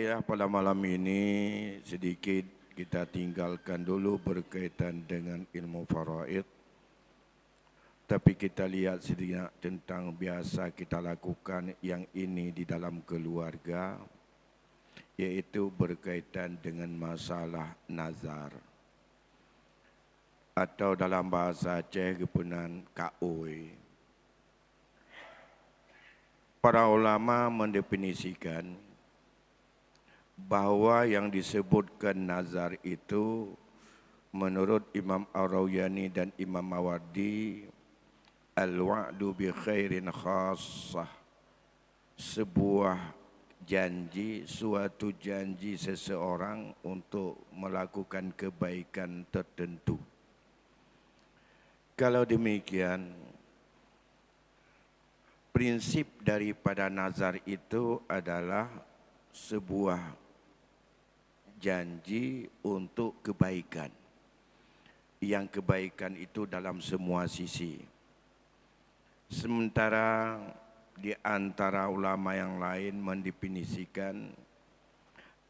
ya, pada malam ini sedikit kita tinggalkan dulu berkaitan dengan ilmu faraid. Tapi kita lihat sedikit tentang biasa kita lakukan yang ini di dalam keluarga, yaitu berkaitan dengan masalah nazar. Atau dalam bahasa Aceh kepunan kaoi. Para ulama mendefinisikan bahawa yang disebutkan nazar itu menurut Imam Ar-Rawayani dan Imam Mawardi al-wa'du bi khairin khassah, sebuah janji, suatu janji seseorang untuk melakukan kebaikan tertentu. Kalau demikian, prinsip daripada nazar itu adalah sebuah janji untuk kebaikan. Yang kebaikan itu dalam semua sisi. Sementara di antara ulama yang lain mendefinisikan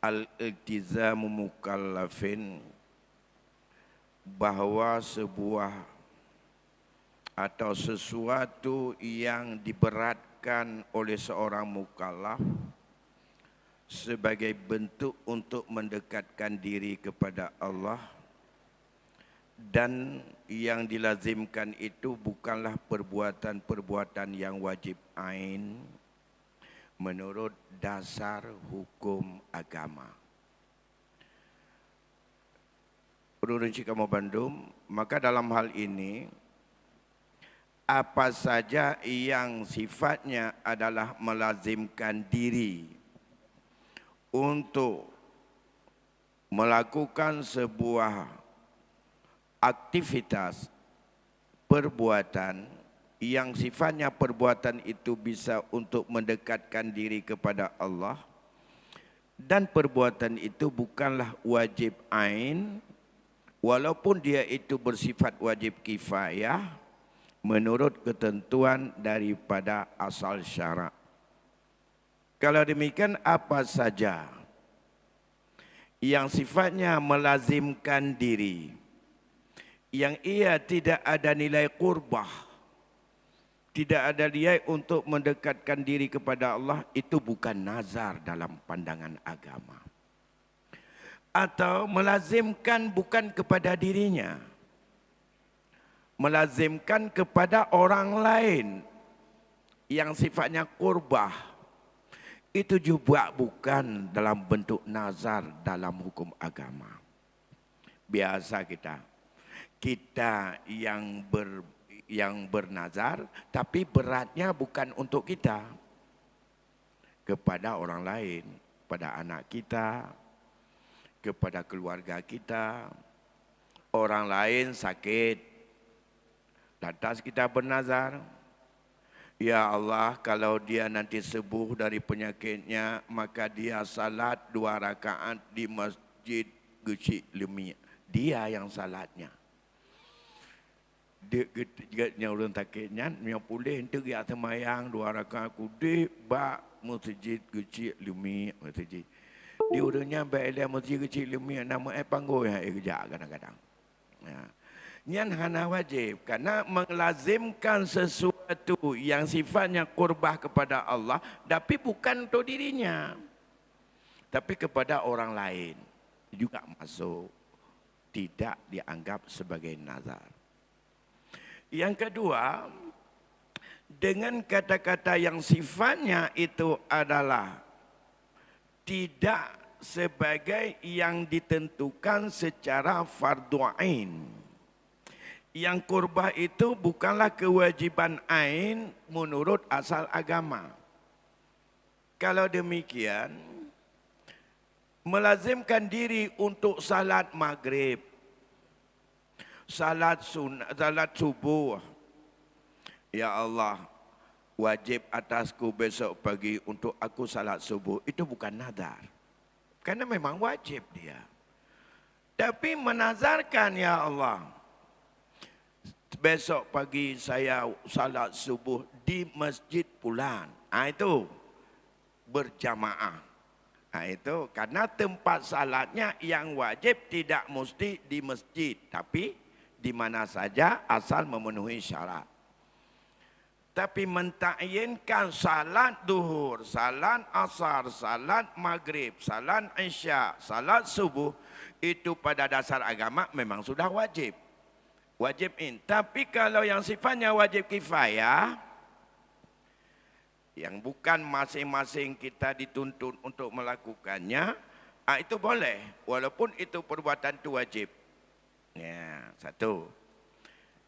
al-iltizamu mukallafin, bahwa sebuah atau sesuatu yang diberatkan oleh seorang mukallaf sebagai bentuk untuk mendekatkan diri kepada Allah, dan yang dilazimkan itu bukanlah perbuatan-perbuatan yang wajib ain menurut dasar hukum agama. Provinsi Kamu Bandung, maka dalam hal ini apa saja yang sifatnya adalah melazimkan diri untuk melakukan sebuah aktivitas perbuatan yang sifatnya perbuatan itu bisa untuk mendekatkan diri kepada Allah, dan perbuatan itu bukanlah wajib ain walaupun dia itu bersifat wajib kifayah menurut ketentuan daripada asal syarak. Kalau demikian, apa saja yang sifatnya melazimkan diri, yang ia tidak ada nilai qurbah, tidak ada nilai untuk mendekatkan diri kepada Allah, itu bukan nazar dalam pandangan agama. Atau melazimkan bukan kepada dirinya, melazimkan kepada orang lain yang sifatnya qurbah, itu juga bukan dalam bentuk nazar dalam hukum agama. Biasa kita yang bernazar, tapi beratnya bukan untuk kita, kepada orang lain, pada anak kita, kepada keluarga kita. Orang lain sakit, lantas kita bernazar, ya Allah, kalau dia nanti sembuh dari penyakitnya, maka dia salat 2 rakaat di masjid Gecik Lemia. Dia yang salatnya. Dia orang takitnya, dia pulih itu dia semayang 2 rakaat kudih bak masjid Gecik Lemia masjid. Dia orangnya baik dia masjid Gecik Lemia, nama panggil ya kerja kadang-kadang. Ya. Yang hana wajib, karena melazimkan sesuatu yang sifatnya qurbah kepada Allah, tapi bukan untuk dirinya, tapi kepada orang lain juga masuk, tidak dianggap sebagai nazar. Yang kedua, dengan kata-kata yang sifatnya itu adalah tidak sebagai yang ditentukan secara fardhu ain. Yang qurbah itu bukanlah kewajiban ain menurut asal agama. Kalau demikian, melazimkan diri untuk salat maghrib, salat subuh, ya Allah, wajib atasku besok pagi untuk aku salat subuh, itu bukan nazar. Karena memang wajib dia. Tapi menazarkan, ya Allah, besok pagi saya salat subuh di masjid pulang. Itu berjamaah. Nah, itu karena tempat salatnya yang wajib tidak mesti di masjid, tapi di mana saja asal memenuhi syarat. Tapi mentakyinkan salat duhur, salat asar, salat maghrib, salat isya, salat subuh, itu pada dasar agama memang sudah wajib. Wajib in. Tapi kalau yang sifatnya wajib kifayah, yang bukan masing-masing kita dituntut untuk melakukannya, itu boleh, walaupun itu perbuatan itu wajib. Ya, satu.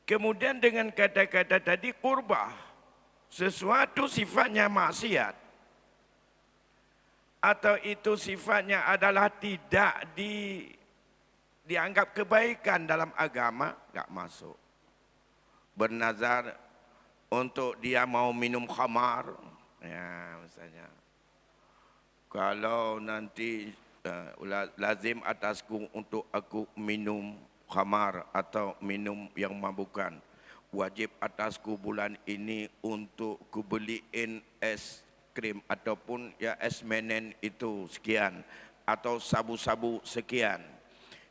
Kemudian dengan kata-kata tadi qurbah, sesuatu sifatnya maksiat, atau itu sifatnya adalah tidak dianggap kebaikan dalam agama, enggak masuk. Bernazar untuk dia mau minum khamar, ya misalnya, kalau nanti lazim atasku untuk aku minum khamar atau minum yang mabukan, wajib atasku bulan ini untuk ku beliin es krim ataupun ya es menen itu sekian, atau sabu-sabu sekian.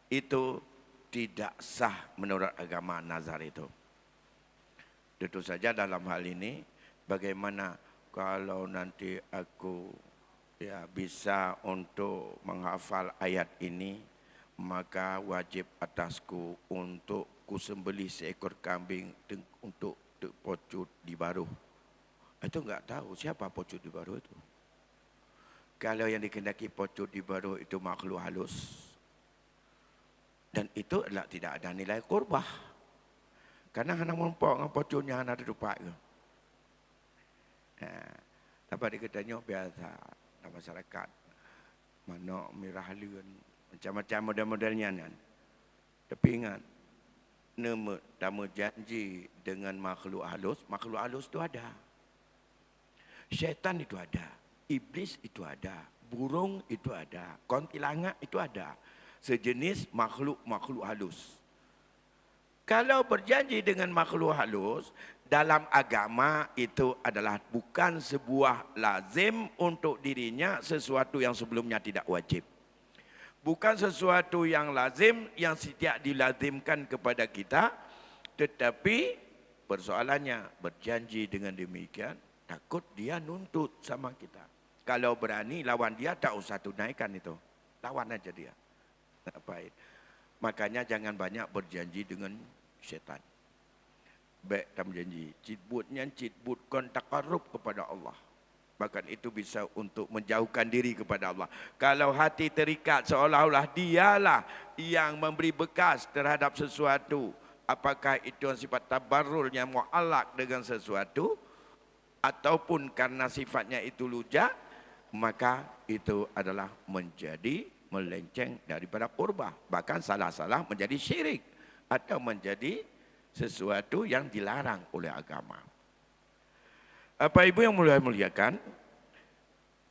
Itu tidak sah menurut agama nazar itu. Tentu saja dalam hal ini, bagaimana kalau nanti aku ya bisa untuk menghafal ayat ini, maka wajib atasku untuk ku sembelih seekor kambing untuk pocut di baruh. Itu enggak tahu siapa pocut di baruh itu. Kalau yang dikehendaki pocut di baruh itu makhluk halus, dan itu adalah tidak ada nilai qurbah. Karena hanya mempok dengan pocutnya hanya ada dupak ke. Dapat diketanya biasa dalam masyarakat. Mana mirah liun, macam-macam model-modelnya kan. Tapi ingat, nama tamu janji dengan makhluk halus itu ada. Syaitan itu ada, iblis itu ada, burung itu ada, kuntilanak itu ada. Sejenis makhluk halus. Kalau berjanji dengan makhluk halus, dalam agama itu adalah bukan sebuah lazim untuk dirinya, sesuatu yang sebelumnya tidak wajib. Bukan sesuatu yang lazim, yang tidak dilazimkan kepada kita, tetapi persoalannya berjanji dengan demikian, takut dia nuntut sama kita. Kalau berani lawan dia, tak usah tunaikan itu. Lawan aja dia. Baik. Makanya jangan banyak berjanji dengan syaitan. Baik tam janji. Citbutnya citbutkan takarrub kepada Allah. Bahkan itu bisa untuk menjauhkan diri kepada Allah. Kalau hati terikat seolah-olah dialah yang memberi bekas terhadap sesuatu, apakah itu sifat tabarrul yang mu'allaq dengan sesuatu, ataupun karena sifatnya itu lujak, maka itu adalah menjadi melenceng daripada qurbah. Bahkan salah-salah menjadi syirik atau menjadi sesuatu yang dilarang oleh agama. Apa ibu yang mulia-muliakan,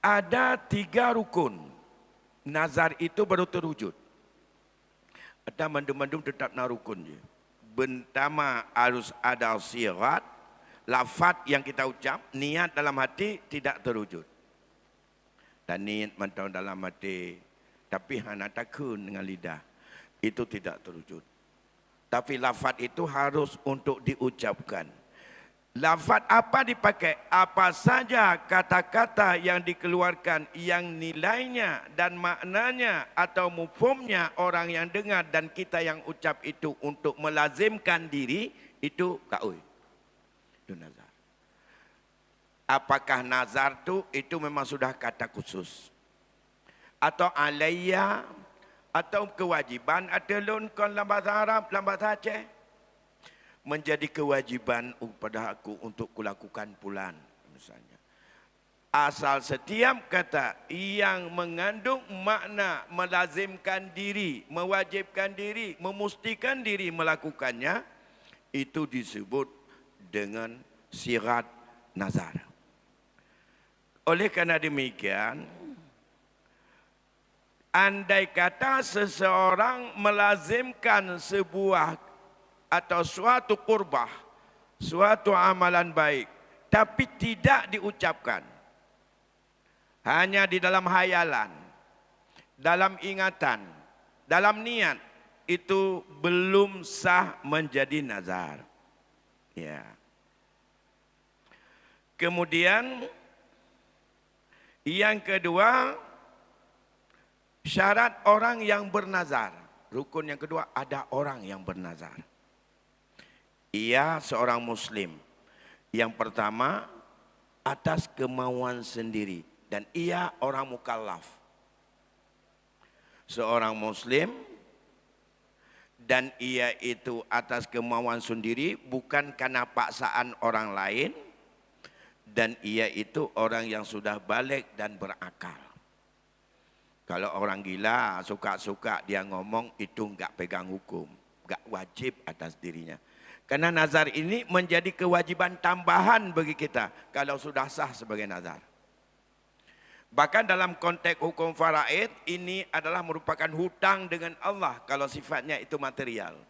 ada 3 rukun nazar itu baru terwujud. Ada mendum-mendum tetap na rukun je. Pertama harus ada sirat, lafaz yang kita ucap, niat dalam hati tidak terwujud. Dan niat mentau dalam hati, tapi hanya takun dengan lidah, itu tidak terwujud. Tapi lafaz itu harus untuk diucapkan. Lafaz apa dipakai? Apa saja kata-kata yang dikeluarkan yang nilainya dan maknanya atau mufhumnya orang yang dengar dan kita yang ucap itu untuk melazimkan diri, itu kaui. Itu nazar. Apakah nazar itu memang sudah kata khusus? Atau alayya, atau kewajiban, atau lun kon dalam bahasa Arab, dalam bahasa Aceh, menjadi kewajiban pada aku untuk kulakukan pulan misalnya. Asal setiap kata yang mengandung makna melazimkan diri, mewajibkan diri, memastikan diri melakukannya, itu disebut dengan sirat nazar. Oleh karena demikian, andai kata seseorang melazimkan sebuah atau suatu qurbah, suatu amalan baik, tapi tidak diucapkan, hanya di dalam hayalan, dalam ingatan, dalam niat, itu belum sah menjadi nazar. Ya. Kemudian yang kedua, syarat orang yang bernazar. Rukun yang kedua, ada orang yang bernazar. Ia seorang muslim. Yang pertama, atas kemauan sendiri. Dan ia orang mukallaf. Seorang muslim dan ia itu atas kemauan sendiri, bukan karena paksaan orang lain. Dan ia itu orang yang sudah balik dan berakal. Kalau orang gila suka-suka dia ngomong, itu enggak pegang hukum, enggak wajib atas dirinya. Karena nazar ini menjadi kewajiban tambahan bagi kita kalau sudah sah sebagai nazar. Bahkan dalam konteks hukum faraid, ini adalah merupakan hutang dengan Allah kalau sifatnya itu material.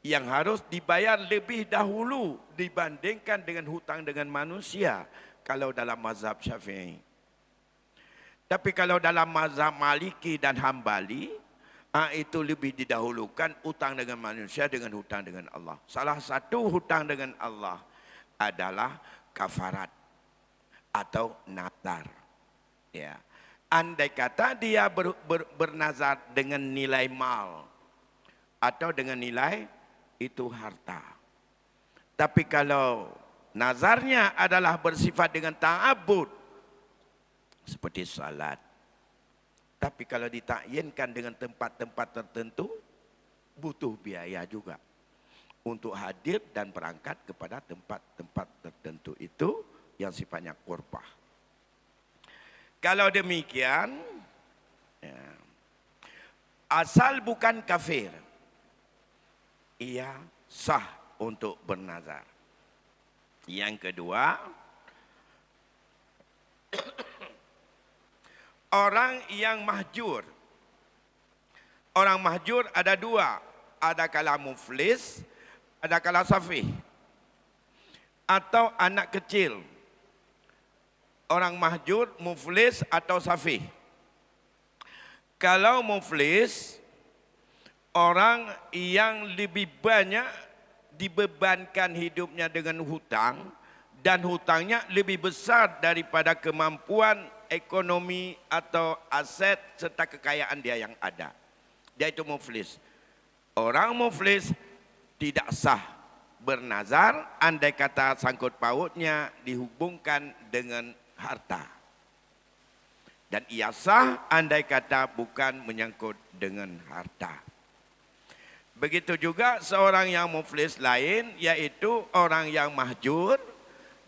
Yang harus dibayar lebih dahulu dibandingkan dengan hutang dengan manusia kalau dalam mazhab Syafi'i. Tapi kalau dalam mazhab Maliki dan Hambali, itu lebih didahulukan hutang dengan manusia dengan hutang dengan Allah. Salah satu hutang dengan Allah adalah kafarat atau nazar. Ya. Andai kata dia bernazar dengan nilai mal atau dengan nilai itu harta. Tapi kalau nazarnya adalah bersifat dengan ta'abbud seperti salat. Tapi kalau ditakyinkan dengan tempat-tempat tertentu, butuh biaya juga untuk hadir dan berangkat kepada tempat-tempat tertentu itu yang sifatnya qurbah. Kalau demikian, ya, asal bukan kafir, ia sah untuk bernazar. Yang kedua, orang yang mahjur. Orang mahjur ada dua. Ada kala muflis, ada kala safih. Atau anak kecil. Orang mahjur, muflis atau safih. Kalau muflis, orang yang lebih banyak dibebankan hidupnya dengan hutang. Dan hutangnya lebih besar daripada kemampuan ekonomi atau aset serta kekayaan dia yang ada. Dia itu muflis. Orang muflis tidak sah bernazar andai kata sangkut pautnya dihubungkan dengan harta. Dan ia sah andai kata bukan menyangkut dengan harta. Begitu juga seorang yang muflis lain, yaitu orang yang mahjur,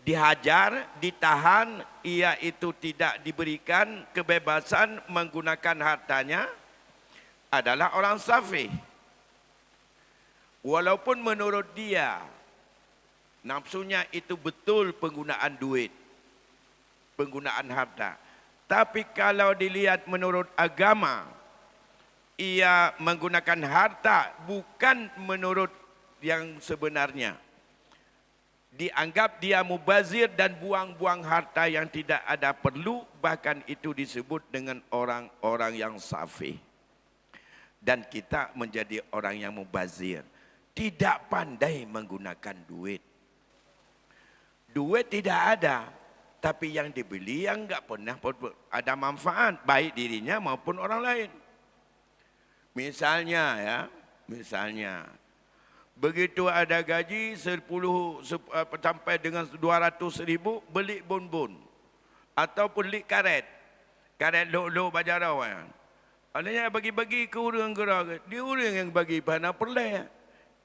dihajar, ditahan, ia itu tidak diberikan kebebasan menggunakan hartanya, adalah orang safih. Walaupun menurut dia, nafsunya itu betul penggunaan duit, penggunaan harta. Tapi kalau dilihat menurut agama, ia menggunakan harta bukan menurut yang sebenarnya. Dianggap dia mubazir dan buang-buang harta yang tidak ada perlu, bahkan itu disebut dengan orang-orang yang safih. Dan kita menjadi orang yang mubazir, tidak pandai menggunakan duit. Duit tidak ada, tapi yang dibeli yang enggak pernah ada manfaat baik dirinya maupun orang lain. Misalnya ya, begitu ada gaji 10 sampai dengan 200 ribu, beli bonbon ataupun beli karet lok-lok bajarau kan. Adanya bagi-bagi ke orang gerak, dia orang yang bagi pada perleh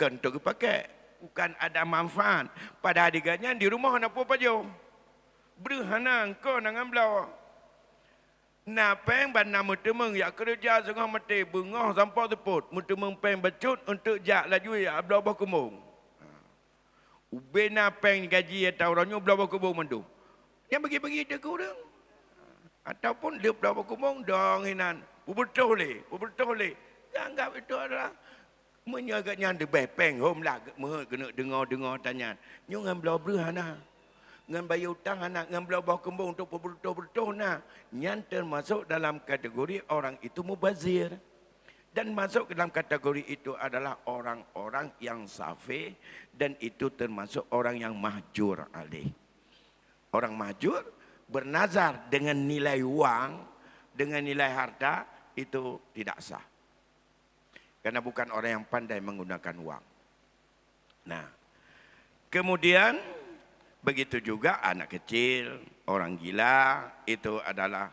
kan untuk pakai, bukan ada manfaat. Pada adegannya di rumah nak apa aja berhana engkau nangan belau. Napeng ban nama temeng ya kerja setengah mati bengah sampai teput mutemeng peng becut untuk jak laju ya belau kemung. Ube napeng gaji atau orangnya belau kemung mandu. Yang bagi-bagi dia ke orang. Ataupun dia belau kemung dong hinan. Betul le. Anggap itu adalah menyagaknya de bepeng hom lah kena dengar tanya. Nyong belau berhana. ngan bayar hutang anak, ngan belah kembang untuk berbetul-betul nah. Yang termasuk dalam kategori orang itu mubazir. Dan masuk ke dalam kategori itu adalah orang-orang yang safi dan itu termasuk orang yang mahjur alih. Orang mahjur bernazar dengan nilai wang, dengan nilai harta itu tidak sah. Karena bukan orang yang pandai menggunakan wang. Nah, kemudian begitu juga anak kecil, orang gila itu adalah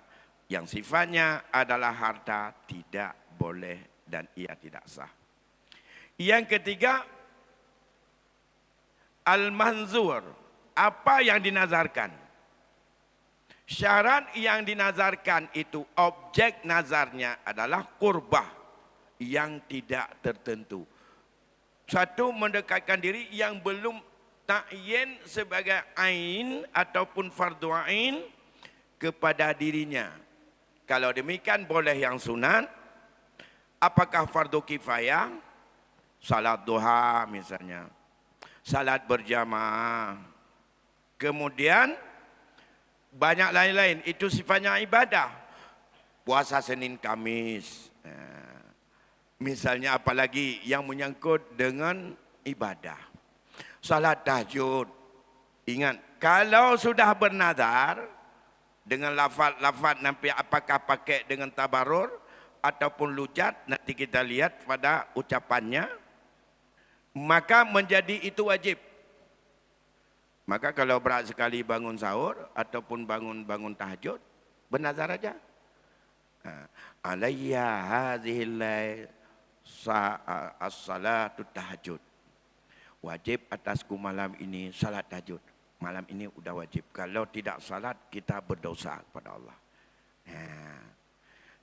yang sifatnya adalah harta tidak boleh dan ia tidak sah. Yang ketiga, al-manzur, apa yang dinazarkan. Syarat yang dinazarkan itu objek nazarnya adalah qurbah yang tidak tertentu. Satu, mendekatkan diri yang belum ta'yin sebagai ain ataupun fardu ain kepada dirinya. Kalau demikian boleh yang sunat. Apakah fardu kifayah? Salat duha misalnya. Salat berjamaah. Kemudian banyak lain-lain. Itu sifatnya ibadah. Puasa Senin Kamis. Misalnya apalagi yang menyangkut dengan ibadah. Salat tahajud. Ingat, kalau sudah bernazar dengan lafaz nanti apakah pakai dengan tabarur ataupun lujat, nanti kita lihat pada ucapannya, maka menjadi itu wajib. Maka kalau berat sekali bangun sahur ataupun bangun tahajud, bernazar aja. Alayya hadhil as-salatu tahajud. Wajib atasku malam ini salat tahajud. Malam ini udah wajib. Kalau tidak salat, kita berdosa kepada Allah.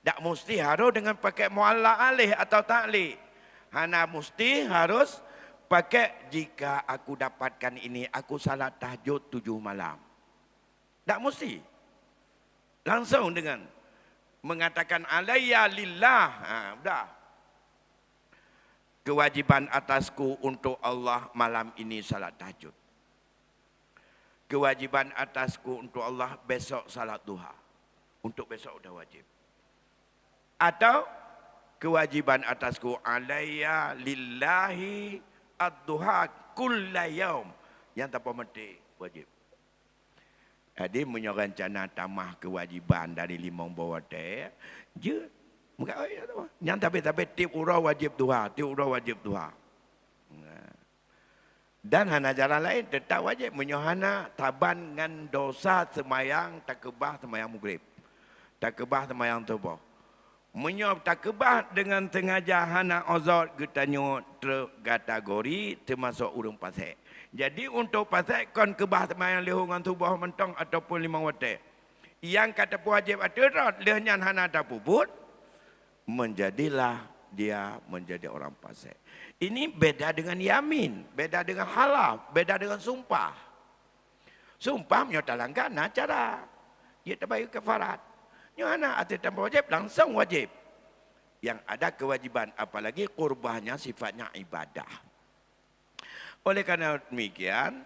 Tak mesti harus dengan pakai mu'alla alih atau ta'li. Hana mesti harus pakai jika aku dapatkan ini, aku salat tahajud 7 malam. Tak mesti. Langsung dengan mengatakan alayya lillah. Sudah. Kewajiban atasku untuk Allah malam ini salat tahajud. Kewajiban atasku untuk Allah besok salat duha. Untuk besok sudah wajib. Atau kewajiban atasku alayya lillahi ad-duha kulla yaum. Yang tak mesti wajib. Jadi menyerencana tamah kewajiban dari 5 bawah teh. Je. Yang tapi tiap urau wajib duha. Tiap urau wajib duha. Dan hana jalan lain tetap wajib. Menyohana taban dengan dosa semayang takebah semayang maghrib. Takebah semayang tubuh. Menyop takebah dengan sengaja hana ozot getanyo terkategori termasuk urung pasek. Jadi untuk pasek kon kebah semayang lehungan tubuh mentong ataupun 5 waktu. Yang kata wajib aturat lehnya hana tak puput, menjadilah dia menjadi orang pasek. Ini beda dengan yamin, beda dengan halaf, beda dengan sumpah. Sumpah menyotalangkan cara. Ia terbaik kefarat. Nyana atas tanpa wajib langsung wajib. Yang ada kewajiban apalagi qurbahnya sifatnya ibadah. Oleh karena demikian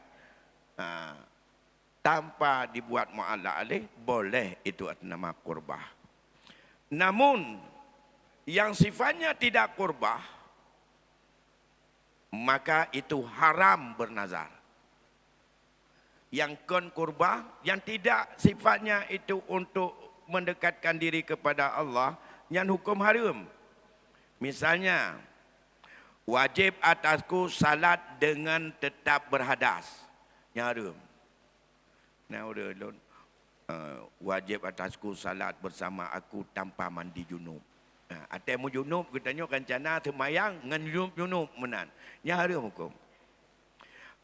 tanpa dibuat mu'alla alih boleh itu atas nama qurbah. Namun yang sifatnya tidak qurbah maka itu haram bernazar. Yang kon qurbah yang tidak sifatnya itu untuk mendekatkan diri kepada Allah yang hukum haram. Misalnya wajib atasku salat dengan tetap berhadas. Yang haram. Nah, wajib atasku salat bersama aku tanpa mandi junub. Atemu junub katanya kancana semayang dengan junub menan. Yang haram hukum.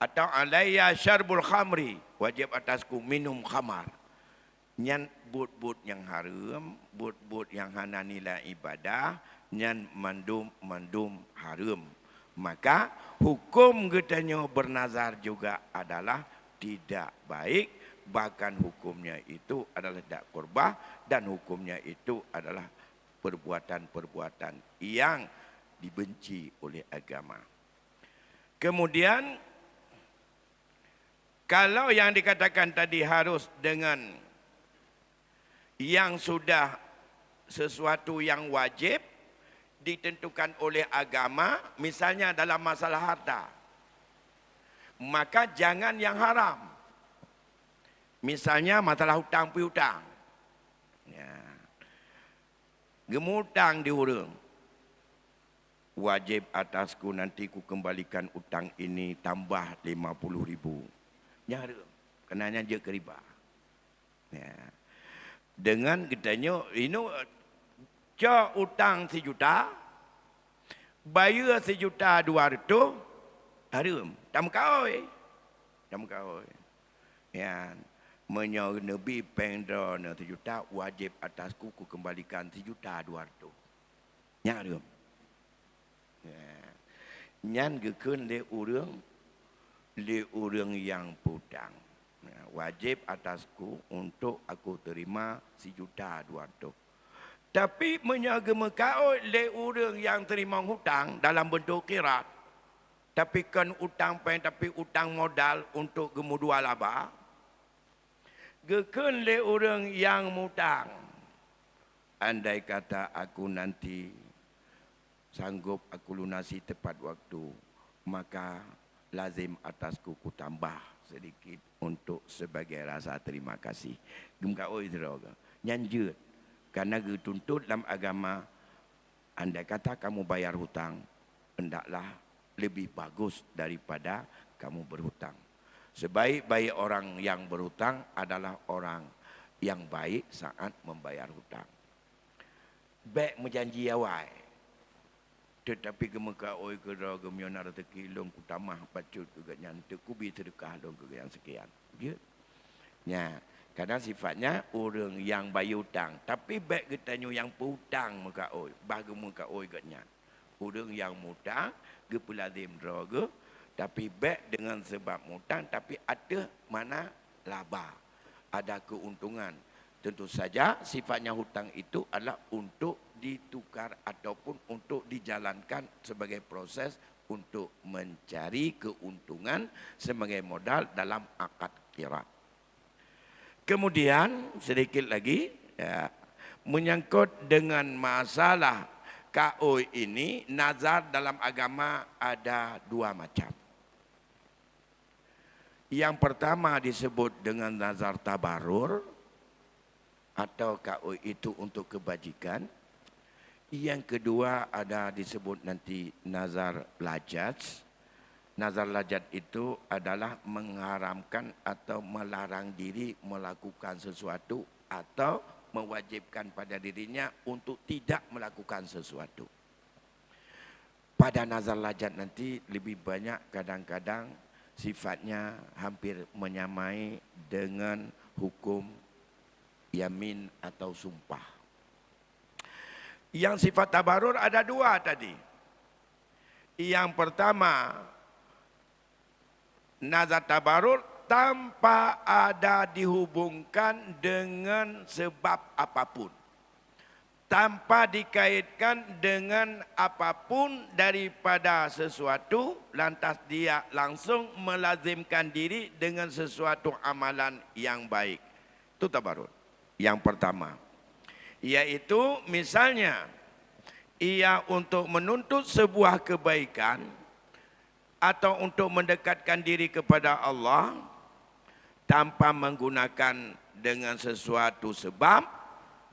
Atau alayya syarbul khamri, wajib atasku minum khamar. Nyan but-but yang haram, but-but yang hana nilai ibadah, nyan mandum haram. Maka hukum katanya bernazar juga adalah tidak baik, bahkan hukumnya itu adalah tidak qurbah dan hukumnya itu adalah perbuatan-perbuatan yang dibenci oleh agama. Kemudian Kalau yang dikatakan tadi harus dengan yang sudah sesuatu yang wajib ditentukan oleh agama, misalnya dalam masalah harta, maka jangan yang haram. Misalnya masalah hutang piutang. Ya. Gemutang di hurung. Wajib atasku nanti ku kembalikan utang ini tambah 50,000. Nyara. Kenanya je ke riba. Ya. Dengan katanya, ini cak utang 1 juta, bayar 1,200,000, harum. Tak mengkawai. Tak mengkawai. Ya. Menyara Nabi pendra 1 juta, wajib atasku ku kembalikan 1,200,000. Nyara. Ya. Nyan gekun le urang yang putang. Ya, wajib atasku untuk aku terima 1,200,000. Tapi menyaga mekau le urang yang terima hutang dalam bentuk kirat. Tapi kan utang pen tapi utang modal untuk gemudua laba. Gekun le urang yang mutang. Andai kata aku nanti sanggup aku lunasi tepat waktu, maka lazim atasku ku tambah sedikit untuk sebagai rasa terima kasih. Gemka oi droga. Nyanjut. Karena dituntut dalam agama, andai kata kamu bayar hutang, hendaklah lebih bagus daripada kamu berhutang. Sebaik-baik orang yang berhutang adalah orang yang baik saat membayar hutang. Baik menjanji awal. Tetapi gemeka oi kera gemyona rezeki long ku tamah pacut juga nyantek ku bi sedekah long ke yang sekian. Ya. Ya, karena sifatnya orang yang bayar hutang, tapi baik getanyo yang putang meka oi, bagi meka oi gatnya. Orang yang mutang ge pelazim droga, tapi baik dengan sebab mutang tapi ada mana laba, ada keuntungan. Tentu saja sifatnya hutang itu adalah untuk ditukar ataupun untuk dijalankan sebagai proses untuk mencari keuntungan sebagai modal dalam akad kirat. Kemudian sedikit lagi ya, menyangkut dengan masalah KO ini, nazar dalam agama ada 2 macam. Yang pertama disebut dengan nazar tabarur, atau KO itu untuk kebajikan. Yang kedua ada disebut nanti nazar lajat. Nazar lajat itu adalah mengharamkan atau melarang diri melakukan sesuatu atau mewajibkan pada dirinya untuk tidak melakukan sesuatu. Pada nazar lajat nanti lebih banyak kadang-kadang sifatnya hampir menyamai dengan hukum yamin atau sumpah. Yang sifat tabarur ada 2 tadi. Yang pertama, nazar tabarur tanpa ada dihubungkan dengan sebab apapun. Tanpa dikaitkan dengan apapun daripada sesuatu, lantas dia langsung melazimkan diri dengan sesuatu amalan yang baik. Itu tabarur. Yang pertama, yaitu misalnya ia untuk menuntut sebuah kebaikan atau untuk mendekatkan diri kepada Allah tanpa menggunakan dengan sesuatu sebab,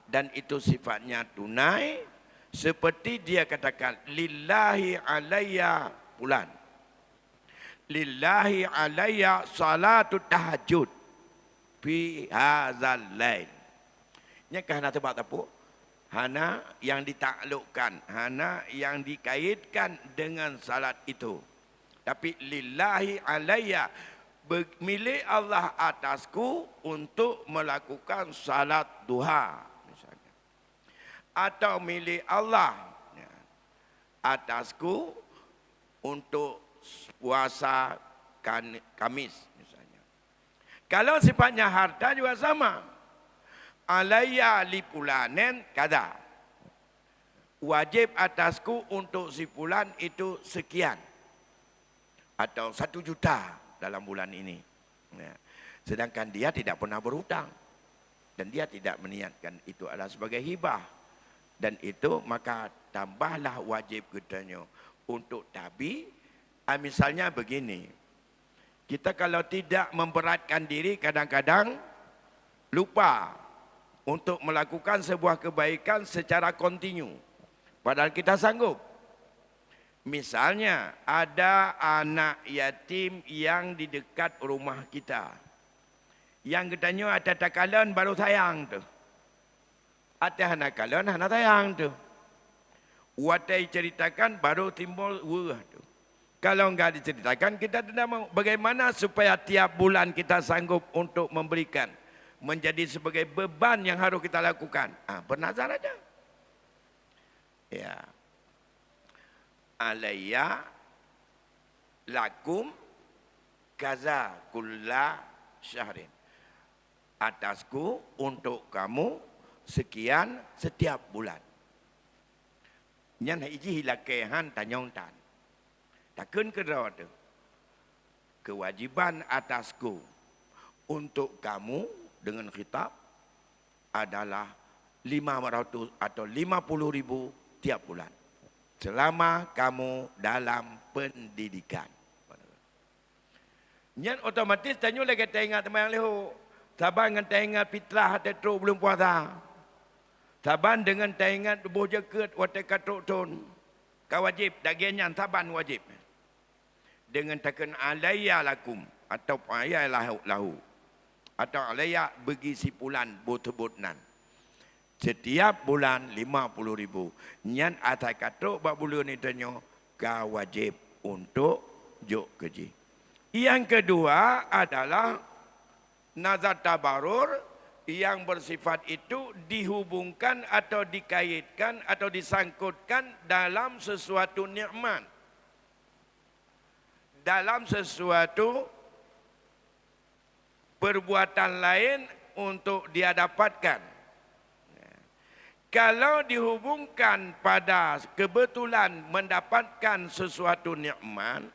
dan itu sifatnya tunai, seperti dia katakan lillahi alayya fulan, lillahi alayya salatu tahajud fi hadzal lail. Nyakah nak tebak tapu? Hana yang ditaklukkan, hana yang dikaitkan dengan salat itu. Tapi lillahi alayya, milik Allah atasku untuk melakukan salat duha misalnya. Atau milik Allah atasku untuk puasa Kamis misalnya. Kalau sifatnya harta juga sama. Alayya li fulanen kada. Wajib atasku untuk si fulan itu sekian. Atau 1 juta dalam bulan ini. Ya. Sedangkan dia tidak pernah berhutang. Dan dia tidak meniatkan itu adalah sebagai hibah. Dan itu maka tambahlah wajib katanya untuk tabi. Misalnya begini. Kita kalau tidak memberatkan diri kadang-kadang lupa untuk melakukan sebuah kebaikan secara kontinu. Padahal kita sanggup. Misalnya ada anak yatim yang di dekat rumah kita. Yang katanya ada takalan baru sayang tu. Ada anak kalan, anak sayang tu. Watai ceritakan baru timbul wurah tu. Kalau enggak diceritakan kita tidak mau. Bagaimana supaya tiap bulan kita sanggup untuk memberikan. Menjadi sebagai beban yang harus kita lakukan. Bernazar aja. Ya. Alayya lakum kaza kulla syahrin. Atasku untuk kamu sekian setiap bulan. Nyan hiji hilakehan tanyong tan. Takun kedua tu. Kewajiban atasku untuk kamu dengan khitab adalah 500 atau 50.000 tiap bulan. Selama kamu dalam pendidikan. Nyan otomatis tanya lagi tengah teman leho. Saban dengan tengah fitrah hati teruk belum puasa. Saban dengan tengah tubuh jeket watak katuk tun. Kau wajib dagiannya saban wajib. Dengan takkan alayya lakum atau ayah lahu. Atau alayya bagi sipulan bot-botnan. Setiap bulan 50.000. Nyan atas katuk bak bulan ni tanya kau wajib untuk juk kerja. Yang kedua adalah nazar tabarur yang bersifat itu dihubungkan atau dikaitkan atau disangkutkan dalam sesuatu nikmat. Dalam sesuatu perbuatan lain untuk dia dapatkan. Kalau dihubungkan pada kebetulan mendapatkan sesuatu nikmat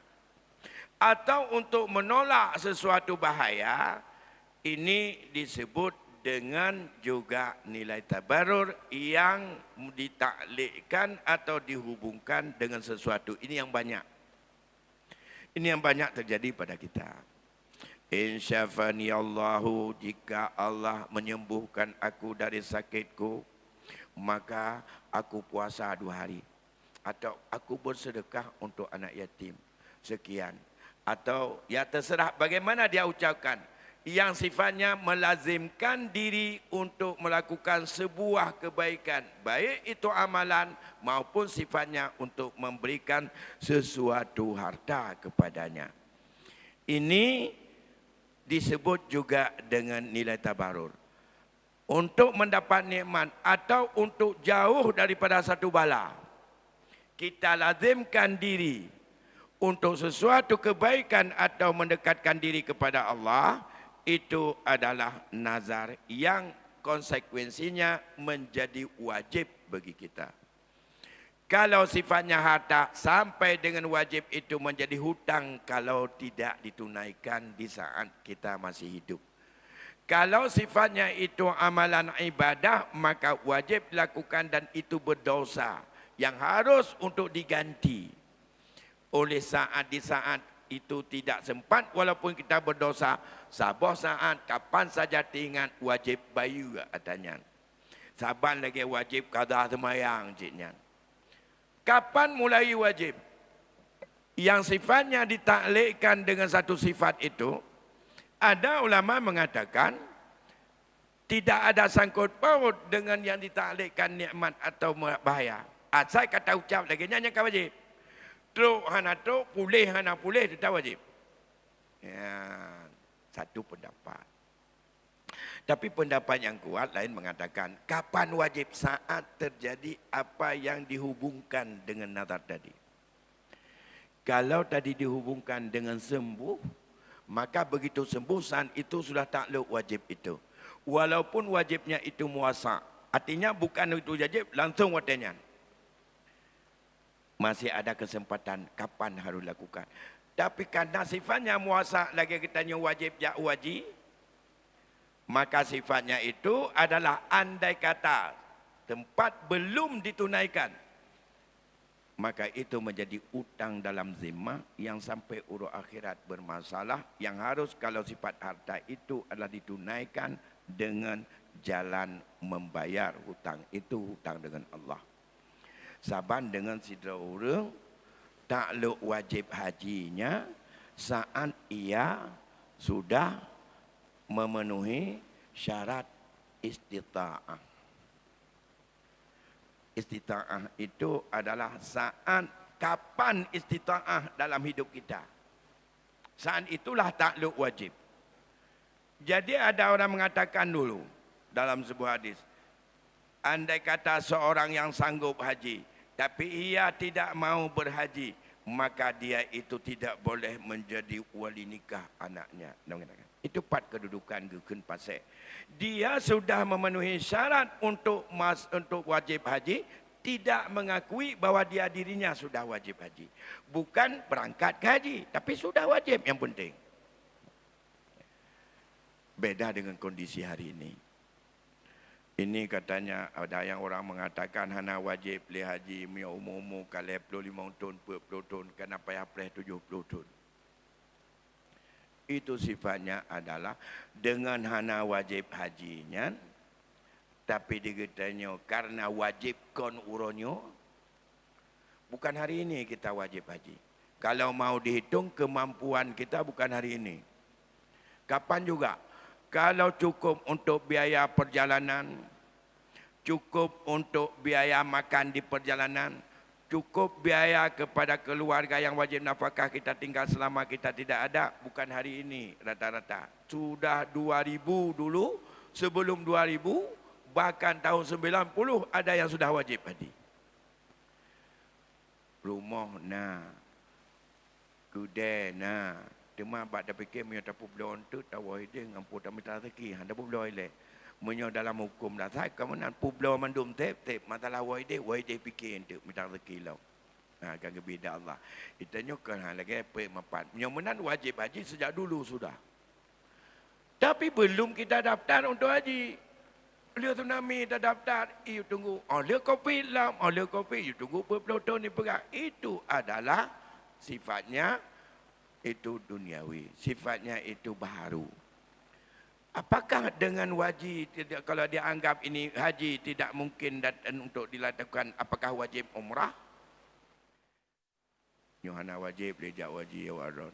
atau untuk menolak sesuatu bahaya, ini disebut dengan juga nilai tabarur yang ditaklikkan atau dihubungkan dengan sesuatu. Ini yang banyak. Ini yang banyak terjadi pada kita. Insyafani Allahu, jika Allah menyembuhkan aku dari sakitku, maka aku puasa 2 hari. Atau aku bersedekah untuk anak yatim. Sekian. Atau ya terserah bagaimana dia ucapkan. Yang sifatnya melazimkan diri untuk melakukan sebuah kebaikan. Baik itu amalan maupun sifatnya untuk memberikan sesuatu harta kepadanya. Ini disebut juga dengan nilai tabarur. Untuk mendapat nikmat atau untuk jauh daripada satu bala. Kita lazimkan diri untuk sesuatu kebaikan atau mendekatkan diri kepada Allah. Itu adalah nazar yang konsekuensinya menjadi wajib bagi kita. Kalau sifatnya harta sampai dengan wajib itu menjadi hutang kalau tidak ditunaikan di saat kita masih hidup. Kalau sifatnya itu amalan ibadah, maka wajib dilakukan dan itu berdosa yang harus untuk diganti. Oleh di saat itu tidak sempat, walaupun kita berdosa, sabar saat, kapan saja teringat wajib bayu katanya. Saban lagi wajib qada semayang ciknya. Kapan mulai wajib? Yang sifatnya ditaklikkan dengan satu sifat itu, ada ulama mengatakan tidak ada sangkut paut dengan yang ditaklikkan nikmat atau bahaya. Asal kata ucap lagi nyanyi kau wajib. Truk hana truk, pulih hana pulih itu tak wajib. Ya, satu pendapat. Tapi pendapat yang kuat lain mengatakan kapan wajib? Saat terjadi apa yang dihubungkan dengan nazar tadi. Kalau tadi dihubungkan dengan sembuh, maka begitu sembuh saat itu sudah takluk wajib itu. Walaupun wajibnya itu muasa. Artinya bukan itu wajib, langsung wajibnya. Masih ada kesempatan kapan harus lakukan. Tapi karena sifatnya muasa lagi kita tanya wajib jak wajib, maka sifatnya itu adalah andai kata tempat belum ditunaikan, maka itu menjadi utang dalam zimmah yang sampai urus akhirat bermasalah, yang harus kalau sifat harta itu adalah ditunaikan dengan jalan membayar hutang itu, hutang dengan Allah. Saban dengan sidra orang takluk wajib hajinya saat ia sudah memenuhi syarat istita'ah. Istita'ah itu adalah saat kapan istita'ah dalam hidup kita. Saat itulah takluk wajib. Jadi ada orang mengatakan dulu dalam sebuah hadis, andai kata seorang yang sanggup haji, tapi ia tidak mau berhaji, maka dia itu tidak boleh menjadi wali nikah anaknya. Itu part kedudukan geken pasek. Dia sudah memenuhi syarat untuk wajib haji, tidak mengakui bahwa dirinya sudah wajib haji. Bukan berangkat ke haji, tapi sudah wajib yang penting. Beda dengan kondisi hari ini. Ini katanya ada yang orang mengatakan hana wajib beli haji mia umum kalau 25 tahun 40 tahun kena payah pleh 70 tahun. Itu sifatnya adalah dengan hana wajib hajinya, tapi dikatanya karena wajib kon uronyo, bukan hari ini kita wajib haji. Kalau mau dihitung kemampuan kita bukan hari ini. Kapan juga? Kalau cukup untuk biaya perjalanan, cukup untuk biaya makan di perjalanan, cukup biaya kepada keluarga yang wajib nafkah kita tinggal selama kita tidak ada, bukan hari ini rata-rata. Sudah 2000 dulu, sebelum 2000, bahkan tahun 90 ada yang sudah wajib haji. Rumah nah, kudai nah, cuma bak dah fikir punya tapu belon tu tahu dia ngampu tak minta rezeki handa pun beloi le menyo dalam hukum dah sai kamu nan pu belon mandum tep masalah wai dia fikir tu minta rezeki lau ha kan beda Allah itanya kan lagi pe mapan menyo menan wajib haji sejak dulu sudah, tapi belum kita daftar untuk haji. Dia tsunami dah daftar, tunggu oleh kopi lam oleh kopi tunggu berpuluh tahun ni perak. Itu adalah sifatnya itu duniawi, sifatnya itu baharu. Apakah dengan wajib tidak, kalau dia anggap ini haji tidak mungkin dan untuk dilakukan, apakah wajib umrah? Yohana wajib lejak wajib awaron.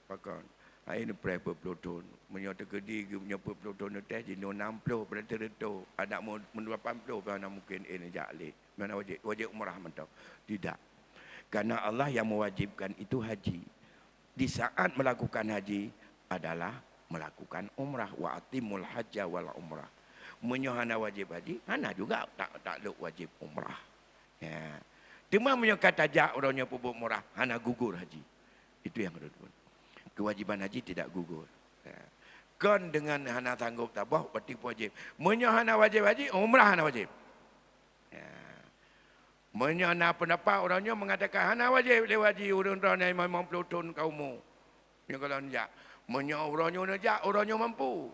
Pakon. Ini pray berpelutun. Menyata kedi punya berpelutun teh jino 60 berarti itu. Ada mau 80 kerana mungkin ini jalik. Mana wajib umrah mentau. Tidak. Karena Allah yang mewajibkan itu haji. Di saat melakukan haji adalah melakukan umrah, wa atimul hajja wal umrah. Menyohana wajib haji, hana juga tak wajib umrah. Ya. Cuma menyokat ajak orangnya pubuk umrah, hana gugur haji. Itu yang kedua. Kewajiban haji tidak gugur. Ya. Kon dengan hana sanggup tabah berarti wajib. Menyohana wajib haji, umrah hana wajib. Ya. Menyana pendapat orangnya mengatakan hana wajib lewat haji orang-orang yang 50 tahun kaummu. Yang kalau enggak, orangnya mampu.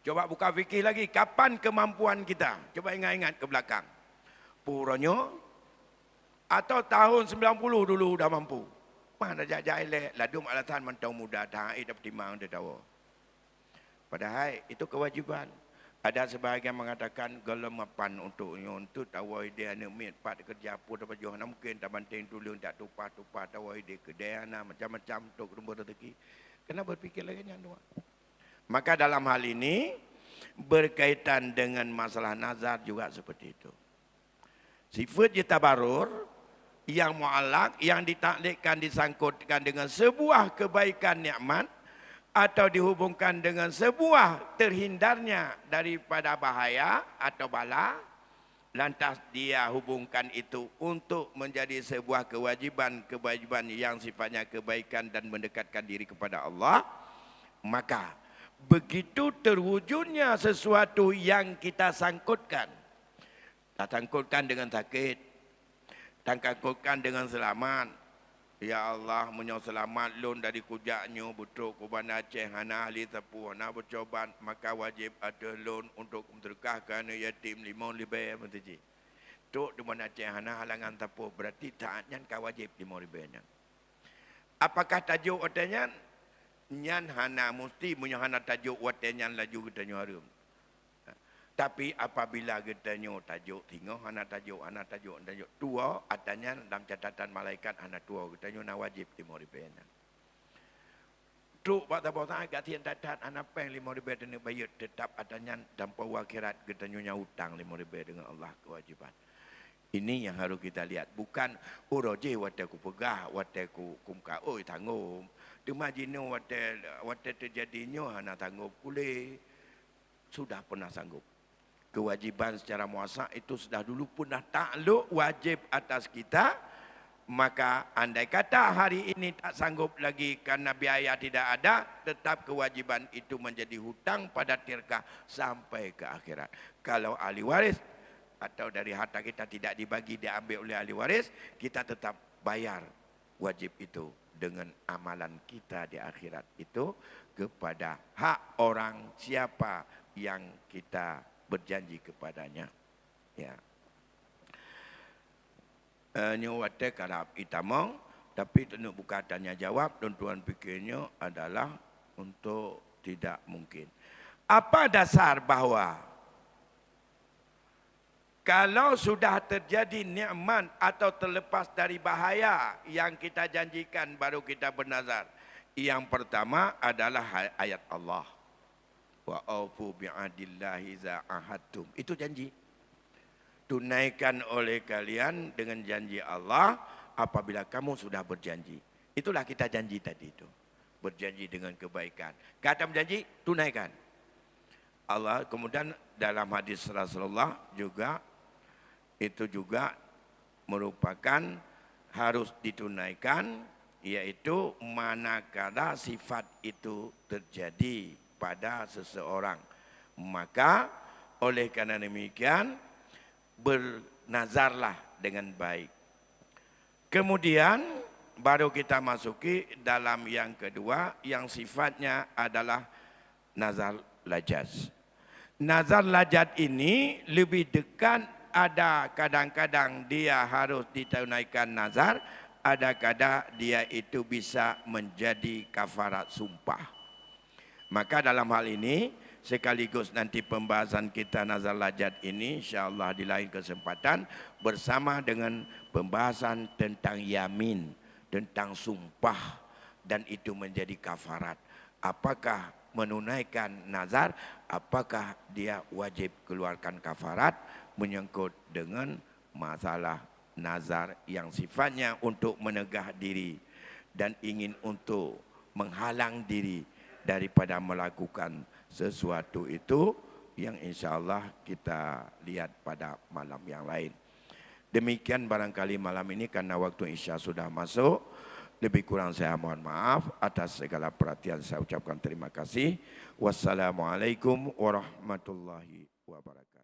Coba buka fikir lagi, kapan kemampuan kita? Coba ingat-ingat ke belakang. Orangnya atau tahun 90 dulu dah mampu. Mana jajai le, ladum alasan mentau muda dah dapat timang dia tahu. Padahal itu kewajiban. Ada sebahagian mengatakan gelemapan untuk tahu dia nak mit pat kerja apa dapat johan mungkin tak banting tulung tak tupa tahu dia kedai macam-macam untuk rumah rezeki. Kena berfikir lagi yang dua. Maka dalam hal ini berkaitan dengan masalah nazar juga seperti itu. Sifat tabarur yang mu'allaq yang ditaklikkan disangkutkan dengan sebuah kebaikan nikmat atau dihubungkan dengan sebuah terhindarnya daripada bahaya atau bala, lantas dia hubungkan itu untuk menjadi sebuah kewajiban yang sifatnya kebaikan dan mendekatkan diri kepada Allah, maka begitu terwujudnya sesuatu yang kita sangkutkan, tak sangkutkan dengan sakit, tak sangkutkan dengan selamat, Ya Allah, menyo selamat lun dari kujaknya betul ku Banda Aceh hana ahli tepu hana bercoban maka wajib ada lun untuk menderkahkan yatim limau lebih menteji. Tok di Banda Aceh hana halangan tepu berarti taatnya kau wajib limau lebih. Apakah tajuk watanya? Nyan hana mesti menyo hana tajuk watanya laju kita harum. Tapi apabila kita tajuk tinggal anak tajuk tua adanya dalam catatan malaikat anak tua kita nak wajib 5,000 anak. Tu pada bawah agak tian datat anak peng 5,000 dengan bayar tetap adanya dalam akhirat kita nyonya hutang 5,000 dengan Allah kewajiban. Ini yang harus kita lihat bukan uroje wateku pegah wateku kumka oi tanggung. Dimajino wate terjadinya anak tanggung pulih sudah pernah sanggup. Kewajiban secara muasa itu sudah dulu pun dah takluk wajib atas kita, maka andai kata hari ini tak sanggup lagi karena biaya tidak ada, tetap kewajiban itu menjadi hutang pada tirkah sampai ke akhirat. Kalau ahli waris atau dari harta kita tidak dibagi diambil oleh ahli waris, kita tetap bayar wajib itu dengan amalan kita di akhirat itu kepada hak orang siapa yang kita berjanji kepadanya. Ya. Nyawate karab itamong, tapi tentu bukan tanya jawab dan tuan pikirnya adalah untuk tidak mungkin. Apa dasar bahwa kalau sudah terjadi nikmat atau terlepas dari bahaya yang kita janjikan baru kita bernazar. Yang pertama adalah ayat Allah. Wa aufu bi'adillahi za'ahadtum. Itu janji. Tunaikan oleh kalian dengan janji Allah apabila kamu sudah berjanji. Itulah kita janji tadi itu. Berjanji dengan kebaikan. Kata berjanji, tunaikan. Allah kemudian dalam hadis Rasulullah juga itu juga merupakan harus ditunaikan, yaitu manakala sifat itu terjadi pada seseorang, maka oleh karena demikian bernazarlah dengan baik. Kemudian baru kita masuki dalam yang kedua yang sifatnya adalah nazar lajaz. Nazar lajaz ini lebih dekat, ada kadang-kadang dia harus ditunaikan nazar, ada kadang dia itu bisa menjadi kafarat sumpah. Maka dalam hal ini sekaligus nanti pembahasan kita nazar lajaz ini insyaAllah di lain kesempatan bersama dengan pembahasan tentang yamin, tentang sumpah dan itu menjadi kafarat. Apakah menunaikan nazar, apakah dia wajib keluarkan kafarat menyangkut dengan masalah nazar yang sifatnya untuk menegah diri dan ingin untuk menghalang diri daripada melakukan sesuatu itu yang insyaAllah kita lihat pada malam yang lain. Demikian barangkali malam ini karena waktu Isya sudah masuk. Lebih kurang saya mohon maaf atas segala perhatian, saya ucapkan terima kasih. Wassalamualaikum warahmatullahi wabarakatuh.